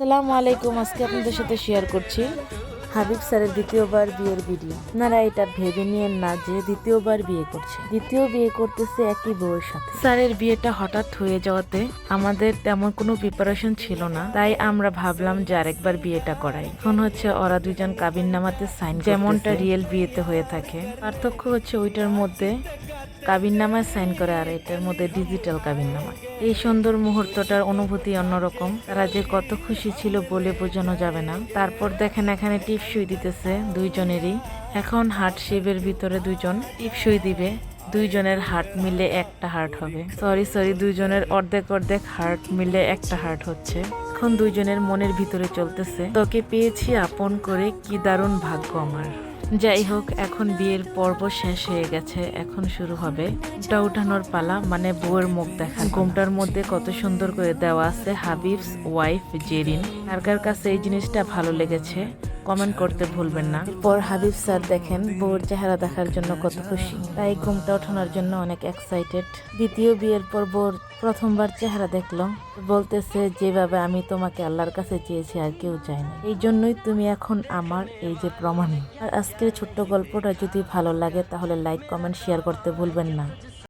আসসালামু আলাইকুম। আজকে আপনাদের সাথে শেয়ার করছি হাবিব স্যারের দ্বিতীয়বার বিয়ের ভিডিও। আপনারা এটা ভেবে নিয়েন না যে দ্বিতীয়বার বিয়ে করছে, দ্বিতীয় বিয়ে করতেছে একই বউয়ের সাথে। স্যারের বিয়েটা হঠাৎ হয়ে যাওয়াতে আমাদের তেমন কোনো প্রিপারেশন ছিল না, তাই আমরা ভাবলাম যে আরেকবার বিয়েটা করাই। এখন হচ্ছে ওরা দুজন কাবিননামাতে সাইন, যেমনটা রিয়েল বিয়েতে হয়ে থাকে। পার্থক্য হচ্ছে ওইটার মধ্যে কাবিননামায় সাইন করে আর এটার মধ্যে ডিজিটাল কাবিননামা। এই সুন্দর মুহূর্তটার অনুভূতি অন্যরকম। তারা যে কত খুশি ছিল বলে বোঝানো যাবে না। তারপর দেখেন এখানে টিপসই দিতেছে দুইজনেরই। এখন হার্ট শেপের ভিতরে দুইজন টিপসই দিবে, দুইজনের হার্ট মিলে একটা হার্ট হবে। সরি দুইজনের অর্ধেক অর্ধেক হার্ট মিলে একটা হার্ট হচ্ছে। এখন দুইজনের মনের ভিতরে চলতেছে, তোকে পেয়েছি আপন করে, কি দারুণ ভাগ্য আমার। যাই হোক, এখন বিয়ের পর্ব শেষ হয়ে গেছে, এখন শুরু হবে ঘোমটা উঠানোর পালা, মানে বউয়ের মুখ দেখা। ঘোমটার মধ্যে কত সুন্দর করে দেওয়া আছে হাবিবস ওয়াইফ জেরিন। কার কার কাছে এই জিনিসটা ভালো লেগেছে কমেন্ট করতে ভুলবেন না। পর হাবিব স্যার দেখেন বউর চেহারা দেখার জন্য কত খুশি, তাই ঘুমটা ওঠানোর জন্য অনেক এক্সাইটেড। দ্বিতীয় বিয়ের পর বউর প্রথমবার চেহারা দেখলো, বলতেছে যেভাবে আমি তোমাকে আল্লাহর কাছে চেয়েছি আর কেউ চায় না, এই জন্যই তুমি এখন আমার, এই যে প্রমাণ। আর আজকের ছোট্ট গল্পটা যদি ভালো লাগে তাহলে লাইক কমেন্ট শেয়ার করতে ভুলবেন না।